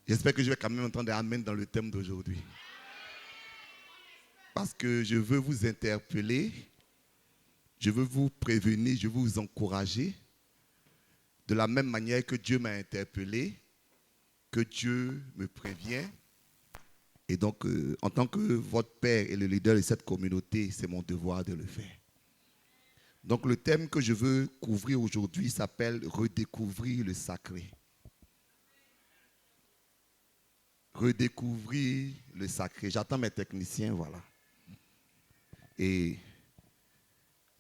J'espère que je vais quand même entendre amen dans le thème d'aujourd'hui. Parce que je veux vous interpeller, je veux vous prévenir, je veux vous encourager. De la même manière que Dieu m'a interpellé, que Dieu me prévient. Et donc, en tant que votre père et le leader de cette communauté, c'est mon devoir de le faire. Donc, le thème que je veux couvrir aujourd'hui s'appelle « Redécouvrir le sacré ». Redécouvrir le sacré. J'attends mes techniciens, voilà. Et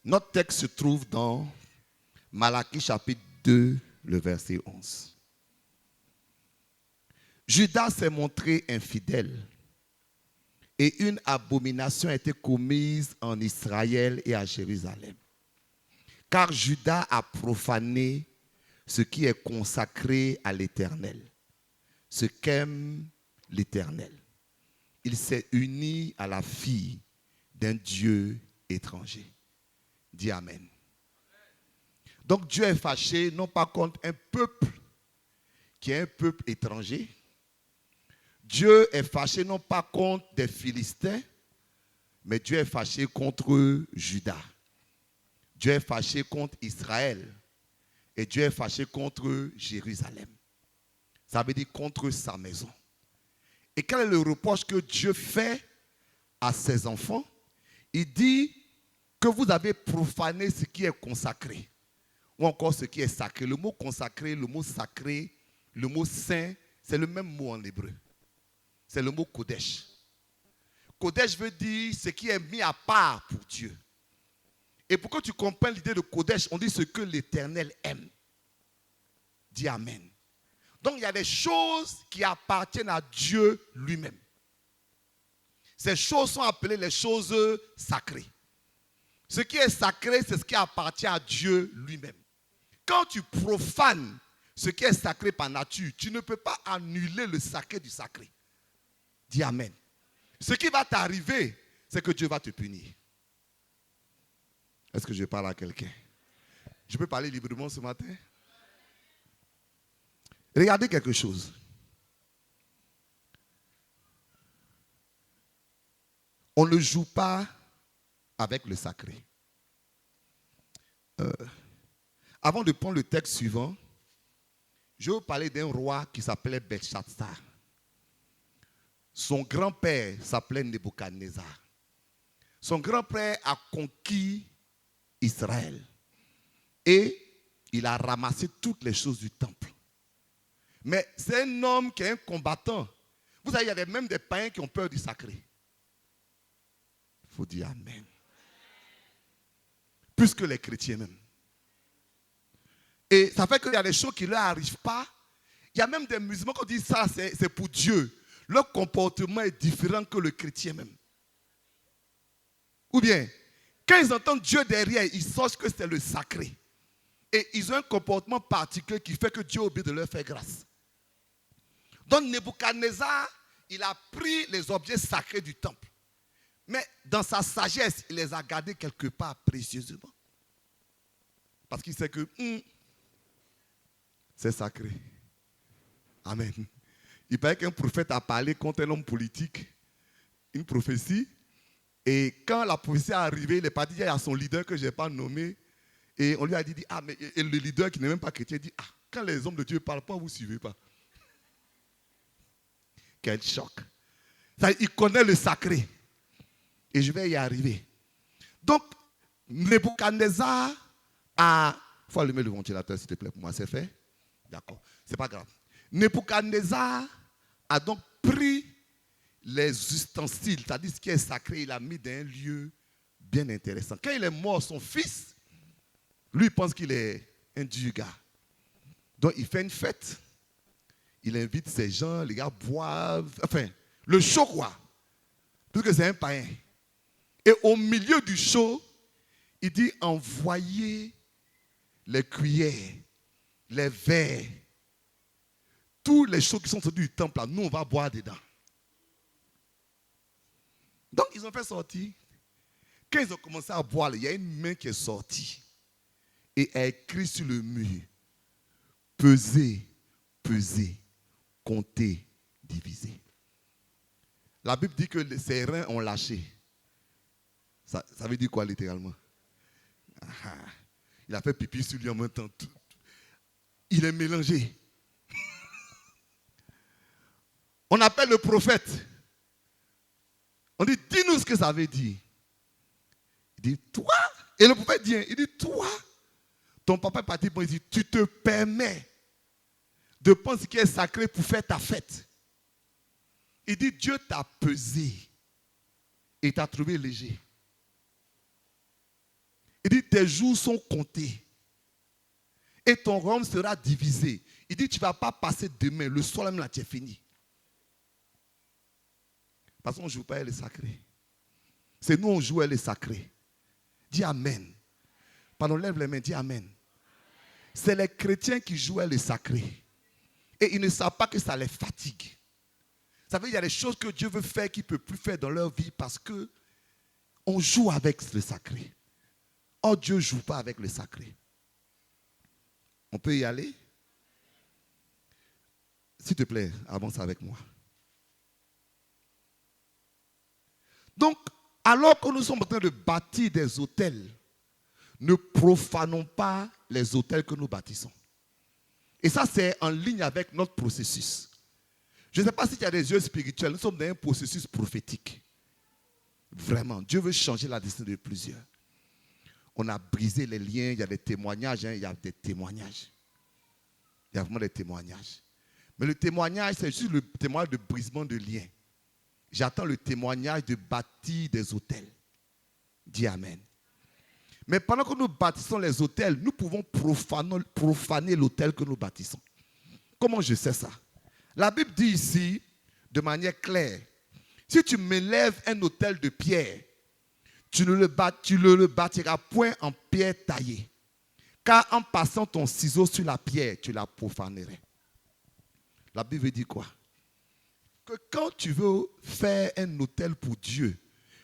notre texte se trouve dans Malachie chapitre 2, le verset 11. Judas s'est montré infidèle et une abomination a été commise en Israël et à Jérusalem. Car Judas a profané ce qui est consacré à l'Éternel, ce qu'aime l'Éternel. Il s'est uni à la fille d'un Dieu étranger. Dis Amen. Donc Dieu est fâché non pas contre un peuple qui est un peuple étranger. Dieu est fâché non pas contre des Philistins, mais Dieu est fâché contre Juda. Dieu est fâché contre Israël. Et Dieu est fâché contre Jérusalem. Ça veut dire contre sa maison. Et quel est le reproche que Dieu fait à ses enfants? Il dit que vous avez profané ce qui est consacré. Ou encore ce qui est sacré. Le mot consacré, le mot sacré, le mot saint, c'est le même mot en hébreu. C'est le mot Kodesh. Kodesh veut dire ce qui est mis à part pour Dieu. Et pour que tu comprennes l'idée de Kodesh, on dit ce que l'Éternel aime. Dis Amen. Donc il y a des choses qui appartiennent à Dieu lui-même. Ces choses sont appelées les choses sacrées. Ce qui est sacré, c'est ce qui appartient à Dieu lui-même. Quand tu profanes ce qui est sacré par nature, tu ne peux pas annuler le sacré du sacré. Dis Amen. Ce qui va t'arriver, c'est que Dieu va te punir. Est-ce que je parle à quelqu'un? Je peux parler librement ce matin? Regardez quelque chose. On ne joue pas avec le sacré. Avant de prendre le texte suivant, je vais vous parler d'un roi qui s'appelait Belshazzar. Son grand-père s'appelait Nebuchadnezzar. Son grand-père a conquis Israël. Et il a ramassé toutes les choses du temple. Mais c'est un homme qui est un combattant. Vous savez, il y a même des païens qui ont peur du sacré. Il faut dire Amen. Plus que les chrétiens même. Et ça fait qu'il y a des choses qui ne leur arrivent pas. Il y a même des musulmans qui disent ça, c'est pour Dieu. Leur comportement est différent que le chrétien même. Ou bien, quand ils entendent Dieu derrière, ils sachent que c'est le sacré. Et ils ont un comportement particulier qui fait que Dieu oublie de leur faire grâce. Donc Nebuchadnezzar, il a pris les objets sacrés du temple. Mais dans sa sagesse, il les a gardés quelque part précieusement. Parce qu'il sait que c'est sacré. Amen. Il paraît qu'un prophète a parlé contre un homme politique, une prophétie. Et quand la prophétie est arrivée, il est parti à son leader que je n'ai pas nommé. Et on lui a dit, mais et le leader qui n'est même pas chrétien dit, quand les hommes de Dieu parlent, pourquoi vous ne suivez pas? Quel choc. Il connaît le sacré. Et je vais y arriver. Donc, Nebuchadnezzar a... Il faut allumer le ventilateur, s'il te plaît, pour moi, c'est fait? D'accord, c'est pas grave. Nebuchadnezzar a donc pris les ustensiles, c'est-à-dire ce qui est sacré, il a mis dans un lieu bien intéressant. Quand il est mort, son fils, lui, il pense qu'il est un dieu gars. Donc, il fait une fête. Il invite ses gens, les gars boivent. Enfin, le show, quoi. Puisque c'est un païen. Et au milieu du show, il dit, envoyez les cuillères les verres, toutes les choses qui sont sorties du temple, là, nous, on va boire dedans. Donc, ils ont fait sortir. Quand ils ont commencé à boire, il y a une main qui est sortie et a écrit sur le mur: peser, peser, compter, diviser. La Bible dit que ses reins ont lâché. Ça veut dire quoi littéralement? Il a fait pipi sur lui en même temps. Il est mélangé. On appelle le prophète. On dit, dis-nous ce que ça veut dire. Il dit, toi. Et le prophète dit, toi, ton papa est parti pour, il dit, tu te permets de penser qu'il est sacré pour faire ta fête. Il dit, Dieu t'a pesé et t'a trouvé léger. Il dit, tes jours sont comptés et ton royaume sera divisé. Il dit, tu ne vas pas passer demain, le soir même là, tu es fini. Parce qu'on ne joue pas, elle est sacrée. C'est nous, on joue, elle est sacrée. Dis Amen. Pardon, lève les mains, dis Amen. C'est les chrétiens qui jouent, elle est sacrée. Et ils ne savent pas que ça les fatigue. Ça veut dire qu'il y a des choses que Dieu veut faire qu'ils ne peuvent plus faire dans leur vie parce qu'on joue avec le sacré. Or, Dieu ne joue pas avec le sacré. On peut y aller? S'il te plaît, avance avec moi. Donc, alors que nous sommes en train de bâtir des autels, ne profanons pas les autels que nous bâtissons. Et ça, c'est en ligne avec notre processus. Je ne sais pas s'il y a des yeux spirituels, nous sommes dans un processus prophétique. Vraiment, Dieu veut changer la destinée de plusieurs. On a brisé les liens, il y a des témoignages, il y a des témoignages. Il y a vraiment des témoignages. Mais le témoignage, c'est juste le témoignage de brisement de liens. J'attends le témoignage de bâtir des autels. Dis Amen. Mais pendant que nous bâtissons les autels, nous pouvons profaner l'autel que nous bâtissons. Comment je sais ça? La Bible dit ici, de manière claire, si tu m'élèves un autel de pierre, tu ne le bâtiras point en pierre taillée. Car en passant ton ciseau sur la pierre, tu la profanerais. La Bible dit quoi? Que quand tu veux faire un autel pour Dieu,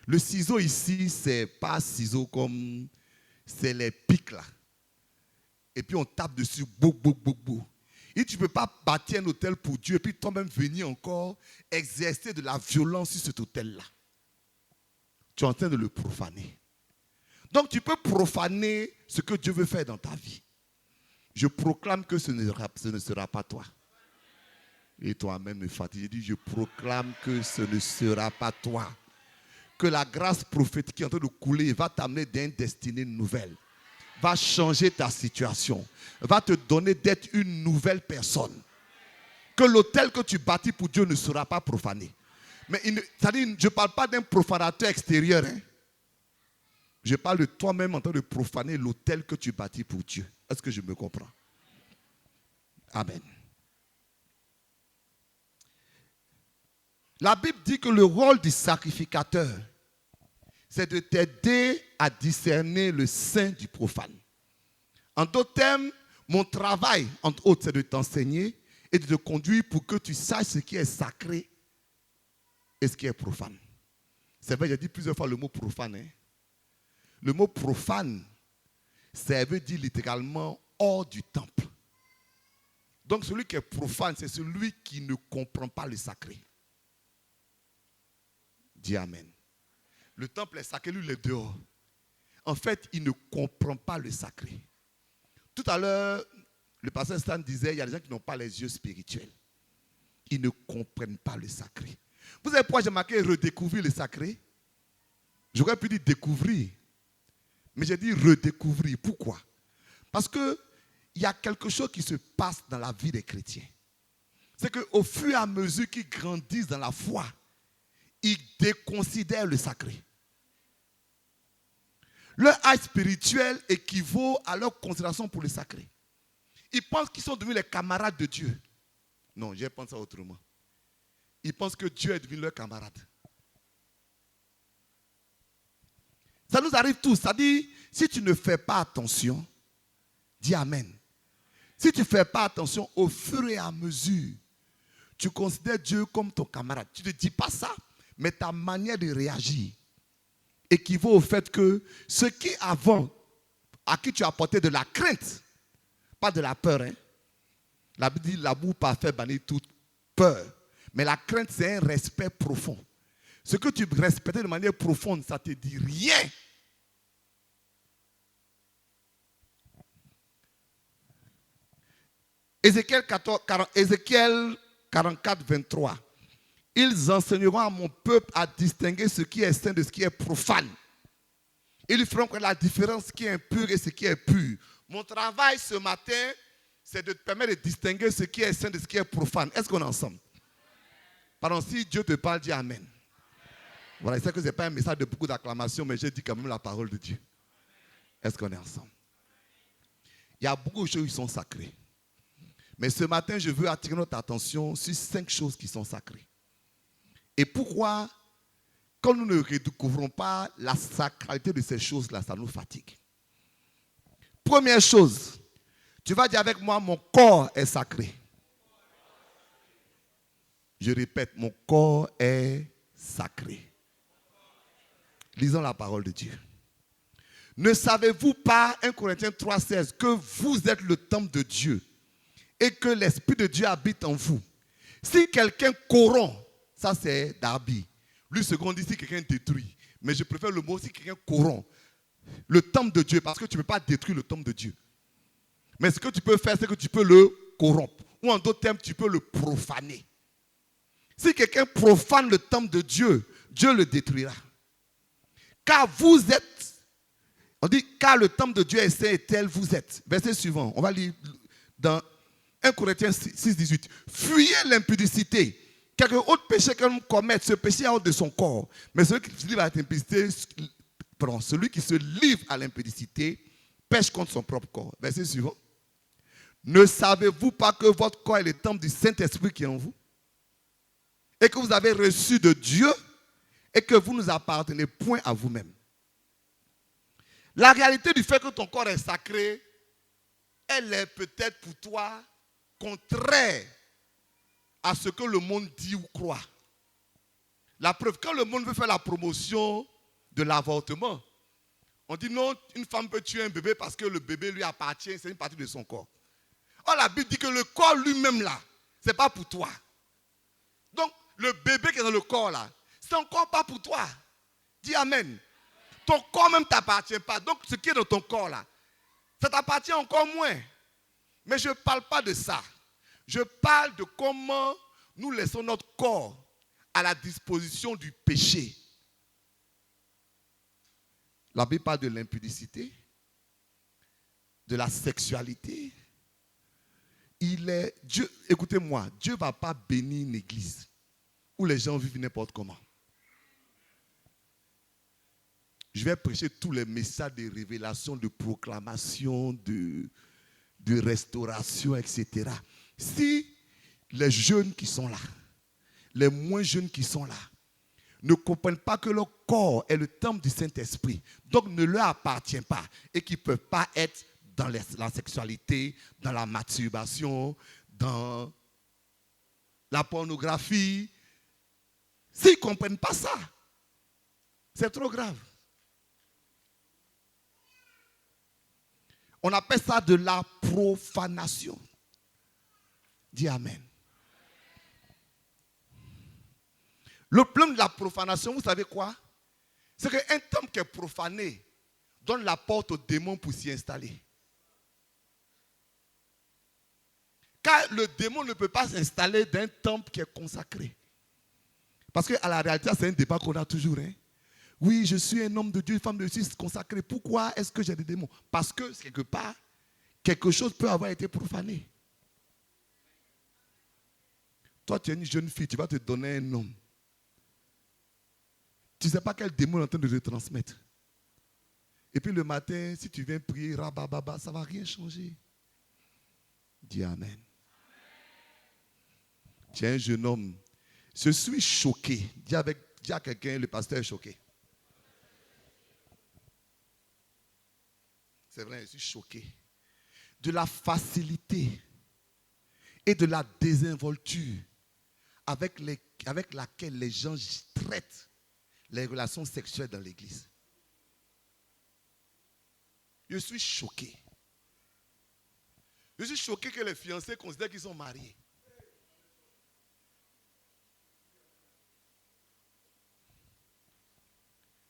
le ciseau ici, c'est pas ciseau comme, c'est les pics là. Et puis on tape dessus, bou, bou, bou, bou. Et tu ne peux pas bâtir un autel pour Dieu et puis toi-même venir encore exercer de la violence sur cet autel-là. Tu es en train de le profaner. Donc tu peux profaner ce que Dieu veut faire dans ta vie. Je proclame que ce ne sera pas toi. Et toi-même me fatigue. Je dis, je proclame que ce ne sera pas toi. Que la grâce prophétique qui est en train de couler va t'amener dans une destinée nouvelle. Va changer ta situation. Va te donner d'être une nouvelle personne. Que l'autel que tu bâtis pour Dieu ne sera pas profané. Mais c'est-à-dire, je ne parle pas d'un profanateur extérieur. Hein. Je parle de toi-même en train de profaner l'autel que tu bâtis pour Dieu. Est-ce que je me comprends? Amen. La Bible dit que le rôle du sacrificateur, c'est de t'aider à discerner le saint du profane. En d'autres termes, mon travail, entre autres, c'est de t'enseigner et de te conduire pour que tu saches ce qui est sacré et ce qui est profane. C'est vrai, j'ai dit plusieurs fois le mot profane. Hein? Le mot profane, ça veut dire littéralement hors du temple. Donc celui qui est profane, c'est celui qui ne comprend pas le sacré. Dis Amen. Le temple est sacré, lui il est dehors. En fait, il ne comprend pas le sacré. Tout à l'heure, le pasteur Stan disait, il y a des gens qui n'ont pas les yeux spirituels. Ils ne comprennent pas le sacré. Vous savez pourquoi j'ai marqué redécouvrir le sacré? J'aurais pu dire découvrir. Mais j'ai dit redécouvrir. Pourquoi? Parce qu'il y a quelque chose qui se passe dans la vie des chrétiens. C'est qu'au fur et à mesure qu'ils grandissent dans la foi, ils déconsidèrent le sacré. Leur âge spirituel équivaut à leur considération pour le sacré. Ils pensent qu'ils sont devenus les camarades de Dieu. Non, j'ai pensé autrement. Ils pensent que Dieu est devenu leur camarade. Ça nous arrive tous. Ça dit, si tu ne fais pas attention, dis Amen. Si tu ne fais pas attention, au fur et à mesure, tu considères Dieu comme ton camarade. Tu ne dis pas ça, mais ta manière de réagir équivaut au fait que ce qui avant, à qui tu as apporté de la crainte, pas de la peur. Hein? La Bible dit l'amour parfait bannit toute peur. Mais la crainte, c'est un respect profond. Ce que tu respectais de manière profonde, ça ne te dit rien. Ézéchiel 44, 23. Ils enseigneront à mon peuple à distinguer ce qui est saint de ce qui est profane. Ils feront la différence ce qui est impur et ce qui est pur. Mon travail ce matin, c'est de te permettre de distinguer ce qui est saint de ce qui est profane. Est-ce qu'on est ensemble? Pardon, si Dieu te parle, dis Amen. Voilà, je sais que ce n'est pas un message de beaucoup d'acclamation, mais j'ai dit quand même la parole de Dieu. Est-ce qu'on est ensemble? Il y a beaucoup de choses qui sont sacrées. Mais ce matin, je veux attirer notre attention sur 5 choses qui sont sacrées. Et pourquoi, quand nous ne redécouvrons pas la sacralité de ces choses-là, ça nous fatigue. Première chose, tu vas dire avec moi, mon corps est sacré. Je répète, mon corps est sacré. Lisons la parole de Dieu. Ne savez-vous pas, 1 Corinthiens 3,16, que vous êtes le temple de Dieu et que l'Esprit de Dieu habite en vous? Si quelqu'un corrompt, ça c'est Darby. Lui, second dit si quelqu'un détruit. Mais je préfère le mot si quelqu'un corrompt. Le temple de Dieu, parce que tu ne peux pas détruire le temple de Dieu. Mais ce que tu peux faire, c'est que tu peux le corrompre. Ou en d'autres termes, tu peux le profaner. Si quelqu'un profane le temple de Dieu, Dieu le détruira. Car vous êtes, on dit, car le temple de Dieu est saint et tel vous êtes. Verset suivant, on va lire dans 1 Corinthiens 6, 18. Fuyez l'impudicité. Quelque autre péché qu'un commette, ce péché est hors de son corps. Mais celui qui se livre à l'impudicité, celui qui se livre à l'impudicité, pêche contre son propre corps. Verset suivant. Ne savez-vous pas que votre corps est le temple du Saint-Esprit qui est en vous? Et que vous avez reçu de Dieu et que vous ne appartenez point à vous-même. La réalité du fait que ton corps est sacré, elle est peut-être pour toi contraire à ce que le monde dit ou croit. La preuve, quand le monde veut faire la promotion de l'avortement, on dit non, une femme peut tuer un bébé parce que le bébé lui appartient, c'est une partie de son corps. Or, la Bible dit que le corps lui-même là, ce n'est pas pour toi. Donc, le bébé qui est dans le corps là, c'est encore pas pour toi. Dis Amen. Ton corps même ne t'appartient pas. Donc, ce qui est dans ton corps là, ça t'appartient encore moins. Mais je ne parle pas de ça. Je parle de comment nous laissons notre corps à la disposition du péché. La Bible parle de l'impudicité, de la sexualité. Dieu, écoutez-moi, Dieu ne va pas bénir une église où les gens vivent n'importe comment. Je vais prêcher tous les messages de révélation, de proclamation, de restauration, etc. Si les jeunes qui sont là, les moins jeunes qui sont là, ne comprennent pas que leur corps est le temple du Saint-Esprit, donc ne leur appartient pas, et qu'ils ne peuvent pas être dans la sexualité, dans la masturbation, dans la pornographie. S'ils ne comprennent pas ça, c'est trop grave. On appelle ça de la profanation. Dis Amen. Le problème de la profanation, vous savez quoi? C'est qu'un temple qui est profané donne la porte aux démons pour s'y installer. Car le démon ne peut pas s'installer dans un temple qui est consacré. Parce qu'à la réalité, c'est un débat qu'on a toujours. Hein? Oui, je suis un homme de Dieu, une femme de Dieu, je suis consacré. Pourquoi est-ce que j'ai des démons? Parce que, quelque part, quelque chose peut avoir été profané. Toi, tu es une jeune fille, tu vas te donner un homme. Tu ne sais pas quel démon est en train de te transmettre. Et puis le matin, si tu viens prier, rabababa, ça ne va rien changer. Dis Amen. Tu es un jeune homme. Je suis choqué. Dis à quelqu'un, le pasteur est choqué. C'est vrai, je suis choqué. de la facilité et de la désinvolture avec laquelle les gens traitent les relations sexuelles dans l'église. Je suis choqué. Je suis choqué que les fiancés considèrent qu'ils sont mariés.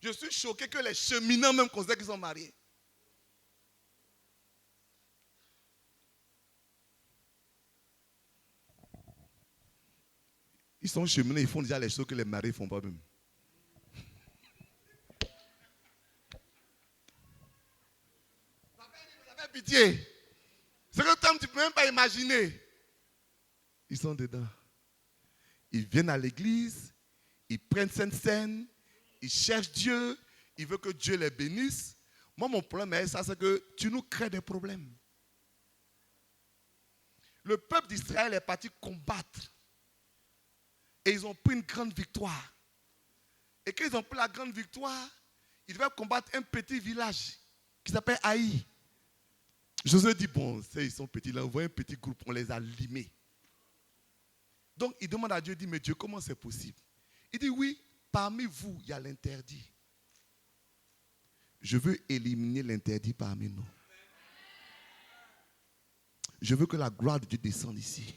Je suis choqué que les cheminants même considèrent qu'ils sont mariés. Ils sont cheminants, ils font déjà les choses que les maris ne font pas même. Ça fait pitié. C'est que toi, tu ne peux même pas imaginer. Ils sont dedans. Ils viennent à l'église, ils prennent Sainte Seine, ils cherchent Dieu, ils veulent que Dieu les bénisse. Moi, mon problème est ça, c'est que tu nous crées des problèmes. Le peuple d'Israël est parti combattre. Et ils ont pris une grande victoire. Et quand ils ont pris la grande victoire, ils devaient combattre un petit village qui s'appelle Haï. Josué dit, bon, ils sont petits, là, on voit un petit groupe, on les a limés. Donc, il demande à Dieu, il dit, mais Dieu, comment c'est possible? Il dit, oui, parmi vous, il y a l'interdit. Je veux éliminer l'interdit parmi nous. Je veux que la gloire de Dieu descende ici.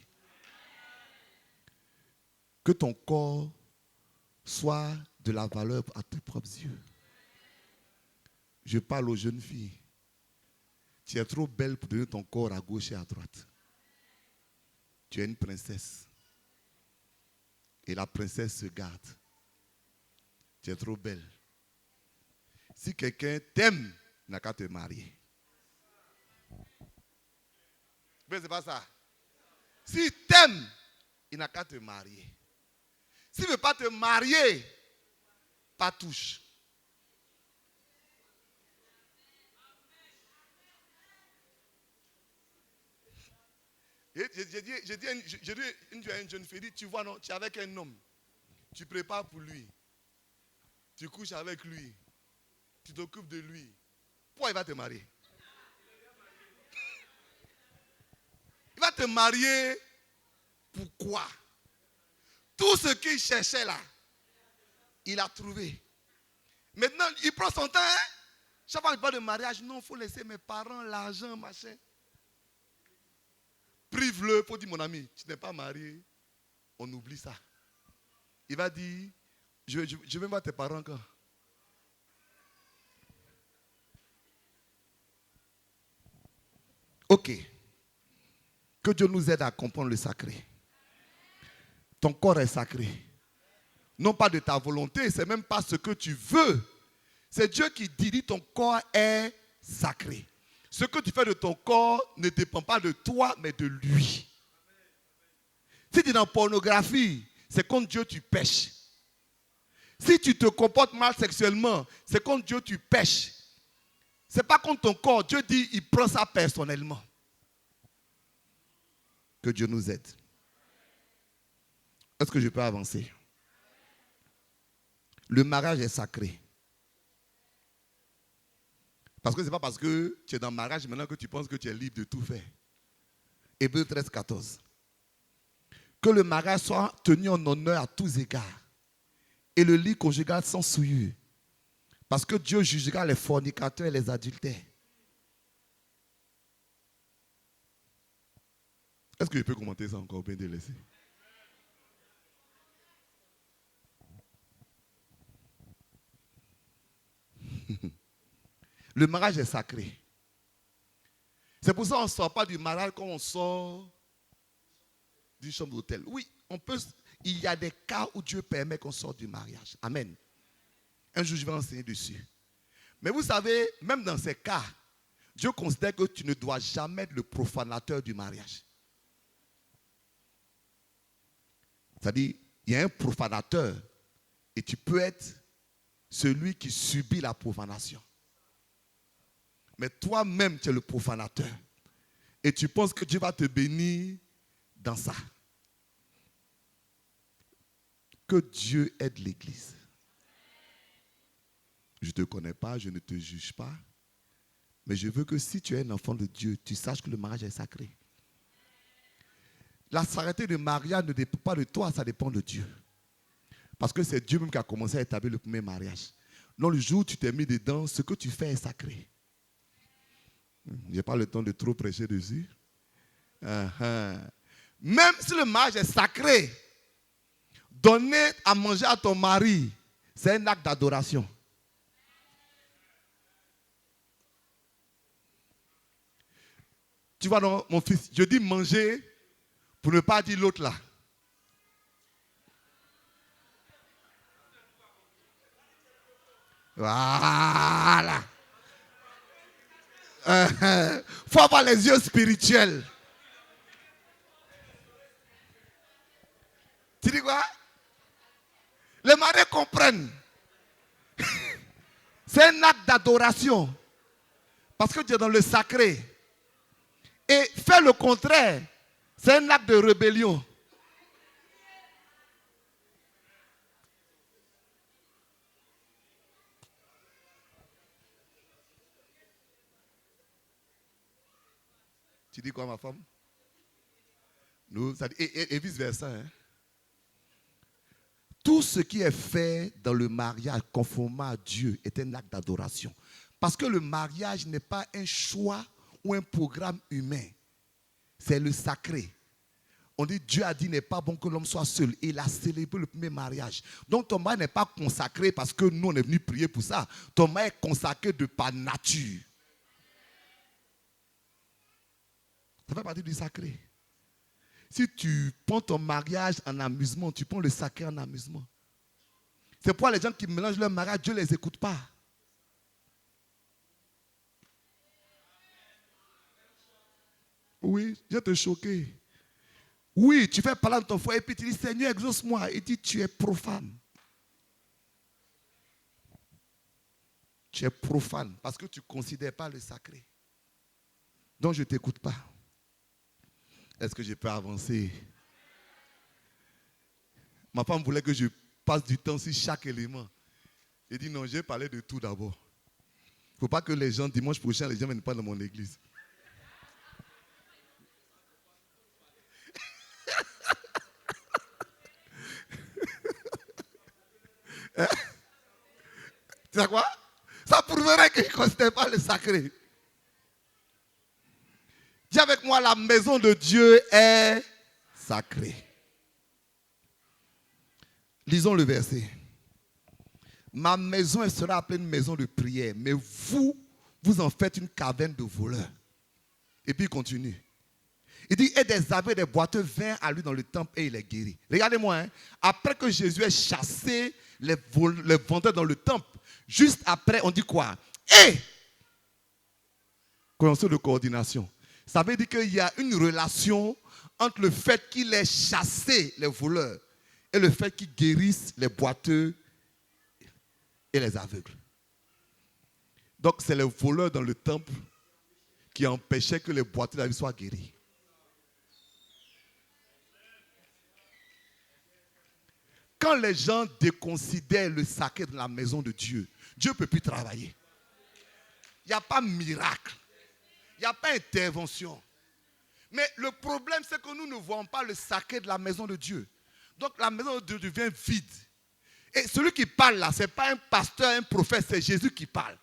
Que ton corps soit de la valeur à tes propres yeux. Je parle aux jeunes filles. Tu es trop belle pour donner ton corps à gauche et à droite. Tu es une princesse. Et la princesse se garde. Tu es trop belle. Si quelqu'un t'aime, il n'a qu'à te marier. Mais ce n'est pas ça. S'il t'aime, il n'a qu'à te marier. S'il ne veut pas te marier, pas touche. J'ai dit à une jeune fille, tu vois, non, tu es avec un homme, tu prépares pour lui, tu couches avec lui, tu t'occupes de lui. Pourquoi il va te marier? Il va te marier pourquoi? Tout ce qu'il cherchait là, il a trouvé. Maintenant, il prend son temps. Hein? Chaque fois qu'il parle de mariage, non, il faut laisser mes parents l'argent, machin. Prive-le, il faut dire, mon ami, tu n'es pas marié, on oublie ça. Il va dire, je vais voir tes parents quand? Ok. Que Dieu nous aide à comprendre le sacré. Ton corps est sacré. Non pas de ta volonté, c'est même pas ce que tu veux. C'est Dieu qui dit ton corps est sacré. Ce que tu fais de ton corps ne dépend pas de toi, mais de lui. Si tu es dans la pornographie, c'est contre Dieu tu pèches. Si tu te comportes mal sexuellement, c'est contre Dieu tu pèches. Ce n'est pas contre ton corps. Dieu dit, il prend ça personnellement. Que Dieu nous aide. Est-ce que je peux avancer? Le mariage est sacré. Parce que ce n'est pas parce que tu es dans le mariage maintenant que tu penses que tu es libre de tout faire. Hébreux 13, 14. Que le mariage soit tenu en honneur à tous égards. Et le lit conjugal sans souillure. Parce que Dieu jugera les fornicateurs et les adultères. Est-ce que je peux commenter ça encore, bien délaissé? Le mariage est sacré. C'est pour ça qu'on ne sort pas du mariage comme on sort d'une chambre d'hôtel. Oui, il y a des cas où Dieu permet qu'on sorte du mariage. Amen. Un jour, je vais enseigner dessus. Mais vous savez, même dans ces cas, Dieu considère que tu ne dois jamais être le profanateur du mariage. C'est-à-dire, il y a un profanateur et tu peux être celui qui subit la profanation. Mais toi-même, tu es le profanateur. Et tu penses que Dieu va te bénir dans ça. Que Dieu aide l'Église. Je ne te connais pas, je ne te juge pas. Mais je veux que si tu es un enfant de Dieu, tu saches que le mariage est sacré. La sacralité du mariage ne dépend pas de toi, ça dépend de Dieu. Parce que c'est Dieu même qui a commencé à établir le premier mariage. Donc le jour où tu t'es mis dedans, ce que tu fais est sacré. Je n'ai pas le temps de trop prêcher dessus. Même si le mariage est sacré, donner à manger à ton mari, c'est un acte d'adoration. Tu vois, non, mon fils, je dis manger pour ne pas dire l'autre là. Voilà. Faut avoir les yeux spirituels. Tu dis quoi? Les maris comprennent. C'est un acte d'adoration. Parce que tu es dans le sacré. Et faire le contraire, c'est un acte de rébellion. Tu dis quoi, ma femme? Nous, ça dit, et vice-versa. Hein? Tout ce qui est fait dans le mariage conformément à Dieu est un acte d'adoration. Parce que le mariage n'est pas un choix ou un programme humain. C'est le sacré. On dit Dieu a dit n'est pas bon que l'homme soit seul. Il a célébré le premier mariage. Donc ton mariage n'est pas consacré parce que nous on est venus prier pour ça. Ton mariage est consacré de par nature. Ça fait partie du sacré. Si tu prends ton mariage en amusement, tu prends le sacré en amusement. C'est pourquoi les gens qui mélangent leur mariage, Dieu ne les écoute pas. Oui, je vais te choquer. Oui, tu fais parler de ton foyer et puis tu dis Seigneur, exauce-moi. Il dit tu es profane. Tu es profane parce que tu ne considères pas le sacré. Donc je ne t'écoute pas. Est-ce que je peux avancer? Ma femme voulait que je passe du temps sur chaque élément. Elle dit non, je vais parler de tout d'abord. Il ne faut pas que les gens, dimanche prochain, les gens ne viennent pas dans mon église. Hein? Tu sais quoi? Ça prouverait que je ne considère pas le sacré. Dis avec moi, la maison de Dieu est sacrée. Lisons le verset. Ma maison elle sera appelée une maison de prière, mais vous en faites une caverne de voleurs. Et puis il continue. Il dit, et des aveugles, des boiteux vinrent à lui dans le temple et il les guérit. Regardez-moi, hein, après que Jésus ait chassé les vendeurs dans le temple, juste après, on dit quoi? Et conjonction de coordination. Ça veut dire qu'il y a une relation entre le fait qu'il ait chassé les voleurs et le fait qu'il guérisse les boiteux et les aveugles. Donc, c'est les voleurs dans le temple qui empêchaient que les boiteux de la vie soient guéris. Quand les gens déconsidèrent le sacré de la maison de Dieu, Dieu ne peut plus travailler. Il n'y a pas de miracle. Il n'y a pas d'intervention. Mais le problème, c'est que nous ne voyons pas le sacré de la maison de Dieu. Donc la maison de Dieu devient vide. Et celui qui parle là, ce n'est pas un pasteur, un prophète, c'est Jésus qui parle.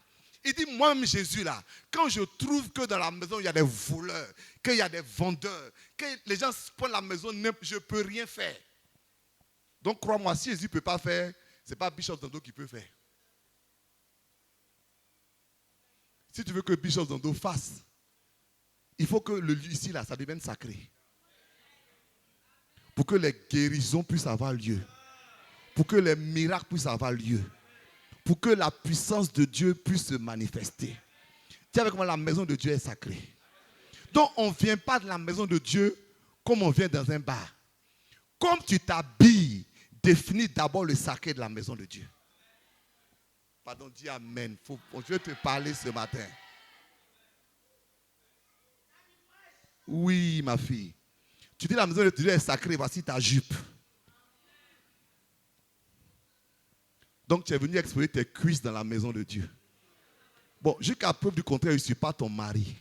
Il dit, moi-même Jésus là, quand je trouve que dans la maison, il y a des voleurs, qu'il y a des vendeurs, que les gens prennent la maison, je ne peux rien faire. Donc crois-moi, si Jésus ne peut pas faire, ce n'est pas Bishop Dando qui peut faire. Si tu veux que Bishop Dando fasse, il faut que le lieu ici, là, ça devienne sacré. Pour que les guérisons puissent avoir lieu. Pour que les miracles puissent avoir lieu. Pour que la puissance de Dieu puisse se manifester. Tiens avec moi, la maison de Dieu est sacrée. Donc on ne vient pas de la maison de Dieu comme on vient dans un bar. Comme tu t'habilles, définis d'abord le sacré de la maison de Dieu. Pardon, dis amen. Je vais te parler ce matin. Oui, ma fille. Tu dis la maison de Dieu est sacrée, voici ta jupe. Donc tu es venu exposer tes cuisses dans la maison de Dieu. Bon, jusqu'à preuve du contraire, je ne suis pas ton mari.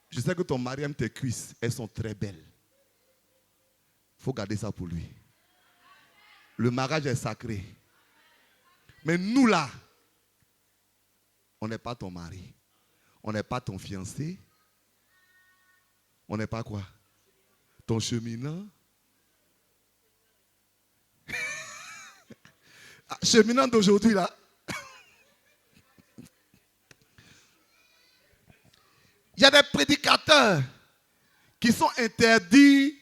Je sais que ton mari aime tes cuisses. Elles sont très belles. Il faut garder ça pour lui. Le mariage est sacré. Mais nous là, on n'est pas ton mari. On n'est pas ton fiancé. On n'est pas quoi? Ton cheminant. Cheminant d'aujourd'hui là. Il y a des prédicateurs qui sont interdits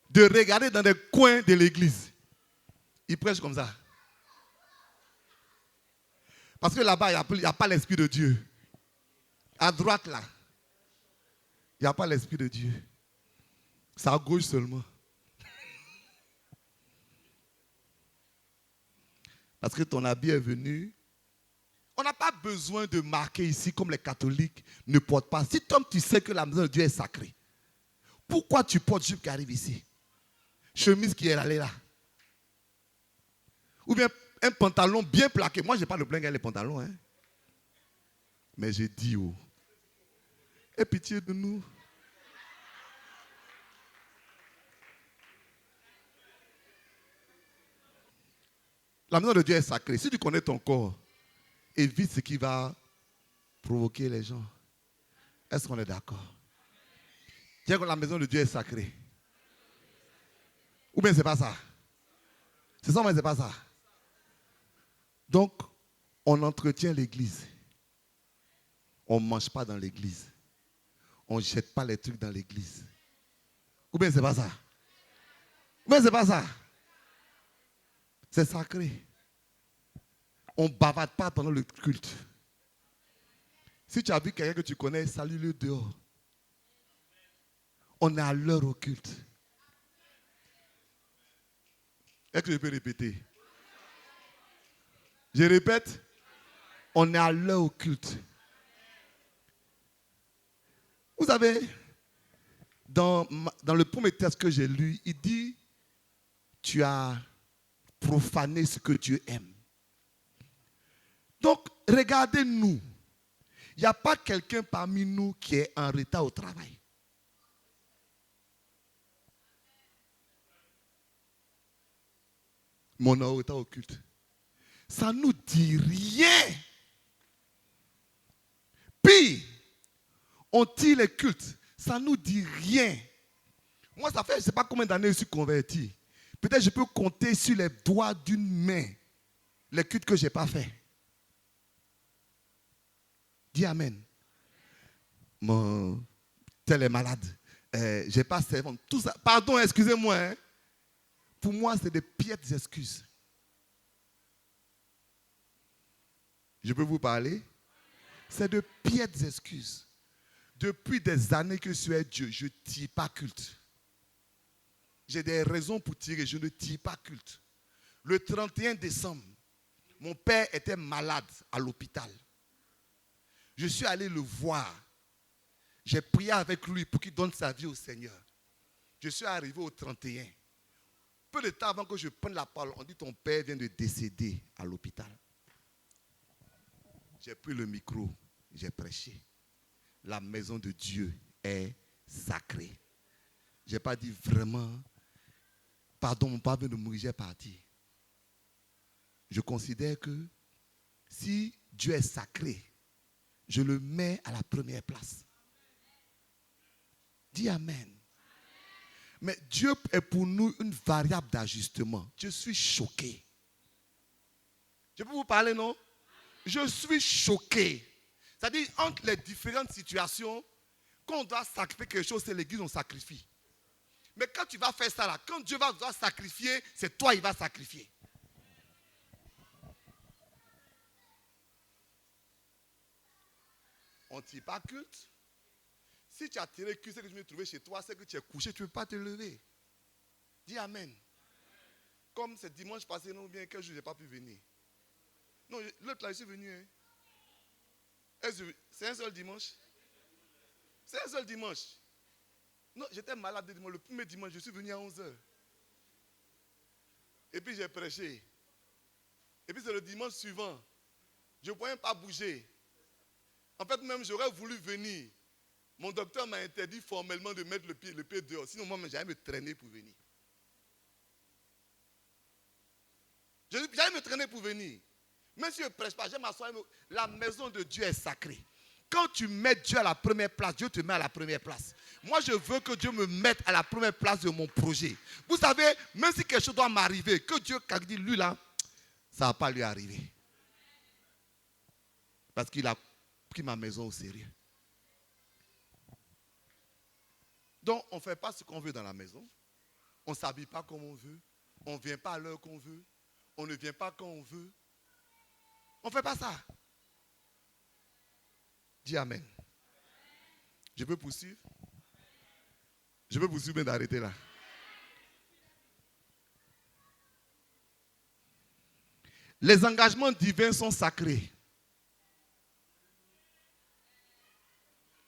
de regarder dans des coins de l'église. Ils prêchent comme ça. Parce que là-bas, il n'y a pas l'Esprit de Dieu. À droite là, il n'y a pas l'Esprit de Dieu. C'est à gauche seulement. Parce que ton habit est venu. On n'a pas besoin de marquer ici comme les catholiques ne portent pas. Si toi tu sais que la maison de Dieu est sacrée, pourquoi tu portes jupe qui arrive ici? Chemise qui est allée là. Ou bien un pantalon bien plaqué. Moi, je n'ai pas le plein avec les pantalons. Hein. Mais j'ai dit, oh, aie pitié de nous. La maison de Dieu est sacrée. Si tu connais ton corps, évite ce qui va provoquer les gens. Est-ce qu'on est d'accord? Tiens que la maison de Dieu est sacrée. Ou bien c'est pas ça. C'est ça, mais c'est pas ça. Donc, on entretient l'église. On ne mange pas dans l'église. On ne jette pas les trucs dans l'église. Ou bien c'est pas ça. Ou bien c'est pas ça. C'est sacré. On ne bavarde pas pendant le culte. Si tu as vu quelqu'un que tu connais, salue-le dehors. On est à l'heure au culte. Est-ce que je peux répéter? Je répète, on est à l'heure au culte. Vous savez, dans le premier texte que j'ai lu, il dit, tu as profané ce que Dieu aime. Donc, regardez-nous. Il n'y a pas quelqu'un parmi nous qui est en retard au travail. Mais on est en retard au culte. Ça ne nous dit rien. Puis, on tire les cultes. Ça ne nous dit rien. Moi, ça fait, je ne sais pas combien d'années je suis converti. Peut-être je peux compter sur les doigts d'une main les cultes que je n'ai pas fait. Dis Amen. Mon tel est malade. J'ai pas servant. Tout ça. Pardon, excusez-moi. Hein. Pour moi, c'est des piètres excuses. Je peux vous parler? C'est de piètres excuses. Depuis des années que je suis avec Dieu, je ne tire pas culte. J'ai des raisons pour tirer, je ne tire pas culte. Le 31 décembre, mon père était malade à l'hôpital. Je suis allé le voir. J'ai prié avec lui pour qu'il donne sa vie au Seigneur. Je suis arrivé au 31. Peu de temps avant que je prenne la parole, on dit ton père vient de décéder à l'hôpital. J'ai pris le micro, j'ai prêché. La maison de Dieu est sacrée. Je n'ai pas dit vraiment, pardon, mon père vient de mourir, j'ai parti. Je considère que si Dieu est sacré, je le mets à la première place. Dis Amen. Mais Dieu est pour nous une variable d'ajustement. Je suis choqué. Je peux vous parler, non? Je suis choqué. C'est-à-dire, entre les différentes situations, quand on doit sacrifier quelque chose, c'est l'église, on sacrifie. Mais quand tu vas faire ça là, quand Dieu va devoir sacrifier, c'est toi, il va sacrifier. On ne tire pas culte. Si tu as tiré culte, c'est que je me trouvais chez toi, c'est que tu es couché, tu ne peux pas te lever. Dis Amen. Comme c'est dimanche passé, non, bien quel jour je n'ai pas pu venir. Non, l'autre là, je suis venu. Hein. C'est un seul dimanche. C'est un seul dimanche. Non, j'étais malade le dimanche. Le premier dimanche, je suis venu à 11h. Et puis j'ai prêché. Et puis c'est le dimanche suivant. Je ne pouvais même pas bouger. En fait, même j'aurais voulu venir. Mon docteur m'a interdit formellement de mettre le pied dehors. Sinon, moi, j'allais me traîner pour venir. J'allais me traîner pour venir. Même si je ne prêche pas, j'aime m'asseoir. La maison de Dieu est sacrée. Quand tu mets Dieu à la première place, Dieu te met à la première place. Moi, je veux que Dieu me mette à la première place de mon projet. Vous savez, même si quelque chose doit m'arriver, que Dieu dit, lui là, ça ne va pas lui arriver. Parce qu'il a pris ma maison au sérieux. Donc, on ne fait pas ce qu'on veut dans la maison. On ne s'habille pas comme on veut. On ne vient pas à l'heure qu'on veut. On ne vient pas quand on veut. On ne fait pas ça. Dis Amen. Je peux poursuivre? Je peux poursuivre, mais d'arrêter là. Les engagements divins sont sacrés.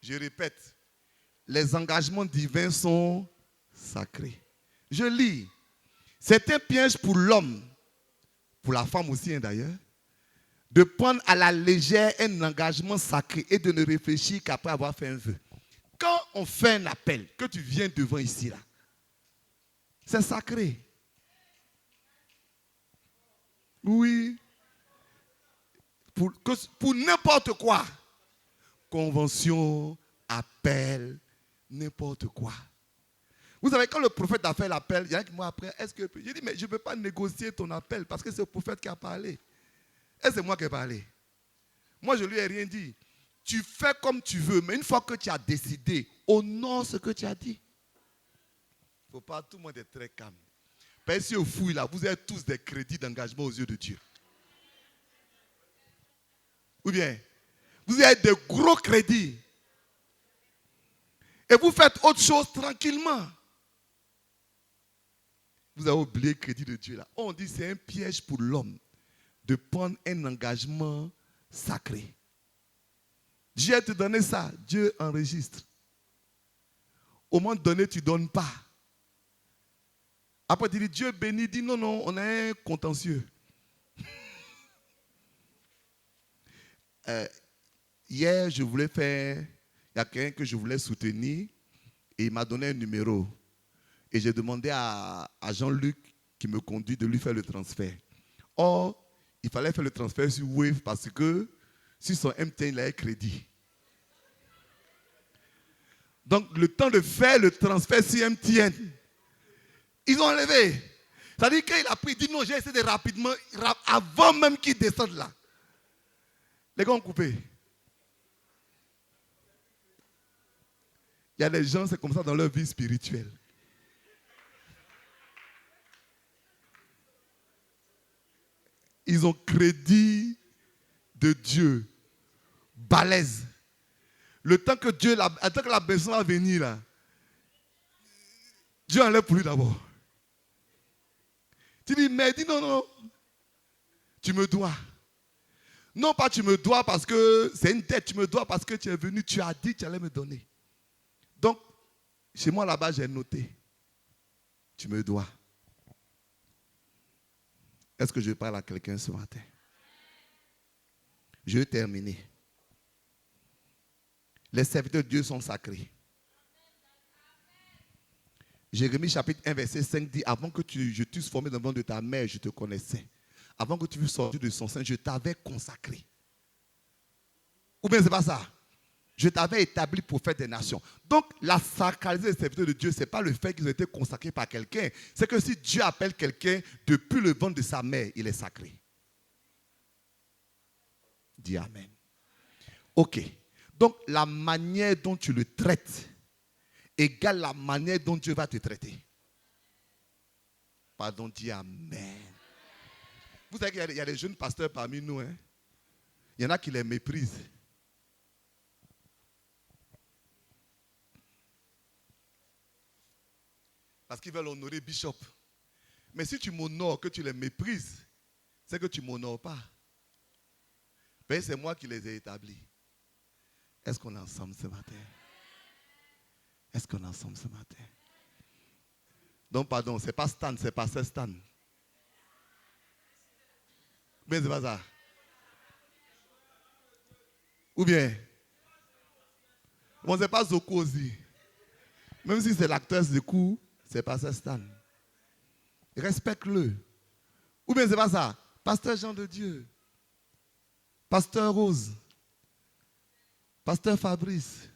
Je répète. Les engagements divins sont sacrés. Je lis. C'est un piège pour l'homme, pour la femme aussi d'ailleurs, de prendre à la légère un engagement sacré et de ne réfléchir qu'après avoir fait un vœu. Quand on fait un appel, que tu viens devant ici là, c'est sacré. Oui. Pour n'importe quoi. Convention, appel, n'importe quoi. Vous savez, quand le prophète a fait l'appel, il y en a qui m'ont après, j'ai dit, mais je ne peux pas négocier ton appel parce que c'est le prophète qui a parlé. Et c'est moi qui ai parlé. Moi, je ne lui ai rien dit. Tu fais comme tu veux, mais une fois que tu as décidé, honore ce que tu as dit. Il ne faut pas, tout le monde est très calme. Parce que si au fouille là, vous avez tous des crédits d'engagement aux yeux de Dieu. Ou bien, vous avez des gros crédits. Et vous faites autre chose tranquillement. Vous avez oublié le crédit de Dieu là. On dit que c'est un piège pour l'homme de prendre un engagement sacré. Dieu te donné ça, Dieu enregistre. Au moment donné, tu ne donnes pas. Après, tu dis Dieu bénit, dit non, non, on a un contentieux. Hier, je voulais faire, il y a quelqu'un que je voulais soutenir et il m'a donné un numéro. Et j'ai demandé à Jean-Luc qui me conduit de lui faire le transfert. Or, il fallait faire le transfert sur Wave parce que sur son MTN, il avait crédit. Donc, le temps de faire le transfert sur MTN, ils ont enlevé. C'est-à-dire qu'il a pris, il dit non, j'ai essayé de rapidement, avant même qu'il descende là. Les gars ont coupé. Il y a des gens, c'est comme ça dans leur vie spirituelle. Ils ont crédit de Dieu. Balèze. Le temps que Dieu, attends que la personne va venir là, Dieu enlève pour lui d'abord. Tu dis, mais dis non, non, tu me dois. Non, pas tu me dois parce que c'est une dette, tu me dois parce que tu es venu, tu as dit que tu allais me donner. Donc, chez moi là-bas, j'ai noté. Tu me dois. Est-ce que je parle à quelqu'un ce matin? Je vais terminer. Les serviteurs de Dieu sont sacrés. Jérémie chapitre 1 verset 5 dit, avant que je t'eusse formé dans le ventre de ta mère, je te connaissais. Avant que tu fusses sorti de son sein, je t'avais consacré. Ou bien c'est pas ça? Je t'avais établi prophète des nations. Donc la sacralité des serviteurs de Dieu, ce n'est pas le fait qu'ils ont été consacrés par quelqu'un. C'est que si Dieu appelle quelqu'un depuis le ventre de sa mère, il est sacré. Dis Amen. Ok. Donc la manière dont tu le traites égale la manière dont Dieu va te traiter. Pardon, dis Amen. Vous savez qu'il y a des jeunes pasteurs parmi nous. Hein? Il y en a qui les méprisent. Parce qu'ils veulent honorer Bishop. Mais si tu m'honores, que tu les méprises, c'est que tu ne m'honores pas. Mais c'est moi qui les ai établis. Est-ce qu'on est ensemble ce matin? Est-ce qu'on est ensemble ce matin? Donc, pardon, ce n'est pas Stan, c'est pas Stan. Mais c'est pas ça. Ou bien, bon, c'est pas Zoko aussi. Même si c'est l'acteur Zoko, c'est pas ça Stan. Respecte-le. Ou bien c'est pas ça. Pasteur Jean de Dieu. Pasteur Rose. Pasteur Fabrice.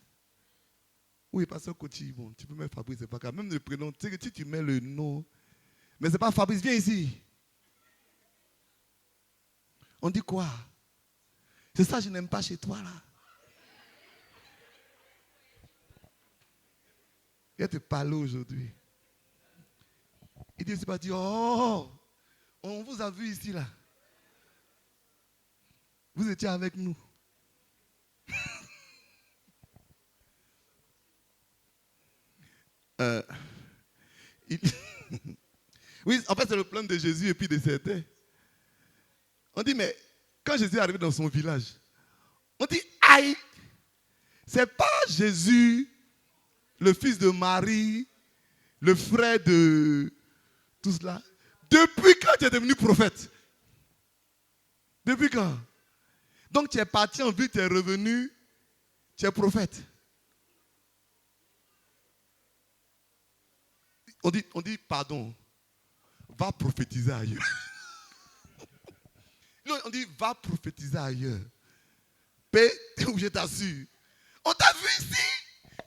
Oui, pasteur Coty. Bon, tu peux mettre Fabrice, c'est pas grave. Même le prénom, tu sais que si tu mets le nom. Mais c'est pas Fabrice, viens ici. On dit quoi? C'est ça que je n'aime pas chez toi là. Il te parler aujourd'hui. Il dit, c'est pas dit, oh, on vous a vu ici là. Vous étiez avec nous. Oui, en fait, c'est le plan de Jésus et puis de certains. On dit, mais quand Jésus est arrivé dans son village, on dit, aïe, c'est pas Jésus, le fils de Marie, le frère de tout cela. Depuis quand tu es devenu prophète? Depuis quand? Donc tu es parti en ville, tu es revenu, tu es prophète. On dit, pardon, va prophétiser ailleurs. On dit, va prophétiser ailleurs. Paix, je t'assure. On t'a vu ici.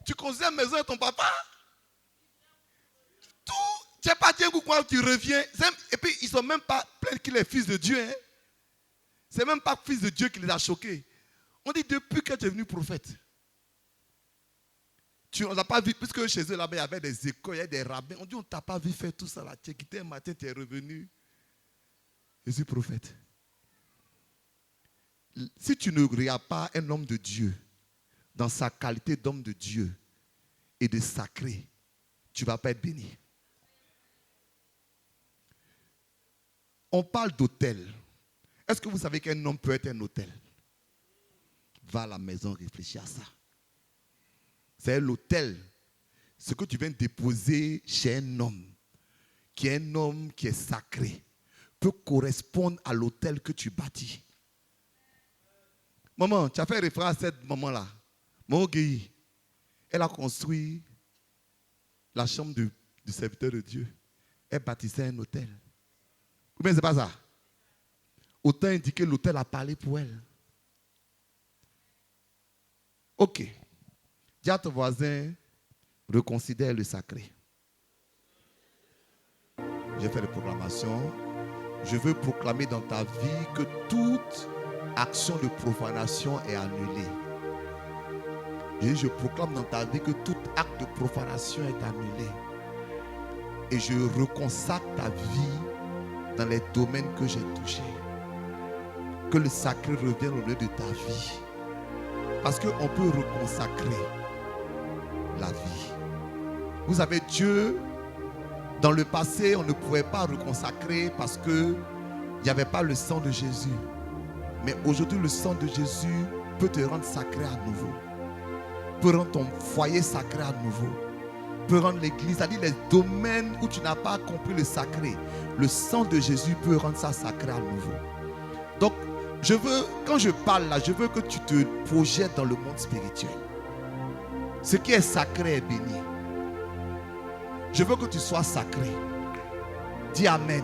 Tu construis une maison à ton papa. Tout. Tu n'es pas Dieu quoi, tu reviens. Et puis, ils ne sont même pas pleins qu'il est fils de Dieu. Hein. C'est même pas fils de Dieu qui les a choqués. On dit, depuis que tu es venu prophète. On n'a pas vu, puisque chez eux là-bas, il y avait des écoles, il y a des rabbins. On dit, on ne t'a pas vu faire tout ça là. Tu es quitté un matin, tu es revenu. Je suis prophète. Si tu ne regardes pas un homme de Dieu dans sa qualité d'homme de Dieu et de sacré, tu ne vas pas être béni. On parle d'hôtel. Est-ce que vous savez qu'un homme peut être un hôtel? Va à la maison, réfléchis à ça. C'est l'hôtel. Ce que tu viens déposer chez un homme qui est sacré peut correspondre à l'hôtel que tu bâtis. Maman, tu as fait référence à cette maman-là. Maman Guéhi, elle a construit la chambre du serviteur de Dieu. Elle bâtissait un hôtel. Ou bien c'est pas ça? Autant indiquer l'hôtel a parlé pour elle. Ok. Dis à ton voisin, reconsidère le sacré. J'ai fait des proclamations. Je veux proclamer dans ta vie que toute action de profanation est annulée. Je proclame dans ta vie que tout acte de profanation est annulé. Et je reconsacre ta vie dans les domaines que j'ai touchés. Que le sacré revienne au lieu de ta vie. Parce qu'on peut reconsacrer la vie. Vous savez, Dieu, dans le passé, on ne pouvait pas reconsacrer parce qu'il n'y avait pas le sang de Jésus. Mais aujourd'hui, le sang de Jésus peut te rendre sacré à nouveau. Peut rendre ton foyer sacré à nouveau. Peut rendre l'église, c'est-à-dire les domaines où tu n'as pas compris le sacré. Le sang de Jésus peut rendre ça sacré à nouveau. Donc, quand je parle là, je veux que tu te projettes dans le monde spirituel. Ce qui est sacré est béni. Je veux que tu sois sacré. Dis Amen.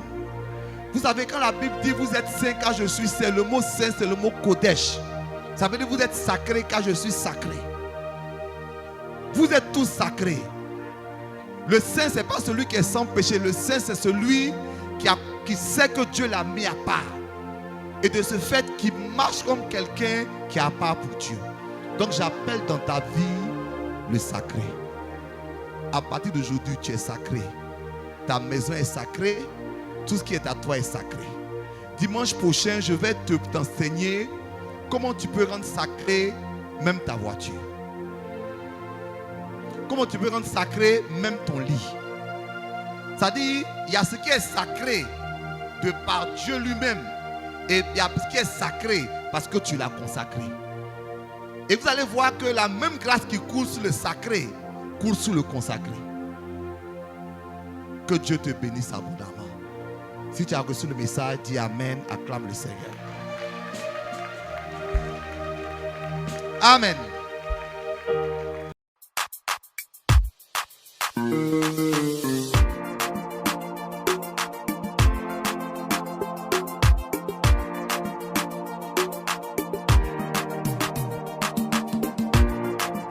Vous savez, quand la Bible dit vous êtes saints car je suis saint, le mot saint c'est le mot kodesh. Ça veut dire vous êtes sacrés car je suis sacré. Vous êtes tous sacrés. Le saint c'est pas celui qui est sans péché. Le saint c'est celui qui sait que Dieu l'a mis à part. Et de ce fait qui marche comme quelqu'un qui est à part pour Dieu. Donc j'appelle dans ta vie le sacré. À partir d'aujourd'hui tu es sacré. Ta maison est sacrée. Tout ce qui est à toi est sacré. Dimanche prochain, je vais t'enseigner comment tu peux rendre sacré même ta voiture. Comment tu peux rendre sacré même ton lit. C'est-à-dire, il y a ce qui est sacré de par Dieu lui-même. Et il y a ce qui est sacré parce que tu l'as consacré. Et vous allez voir que la même grâce qui coule sur le sacré coule sur le consacré. Que Dieu te bénisse abondamment. Si tu as reçu le message, dis Amen, acclame le Seigneur. Amen.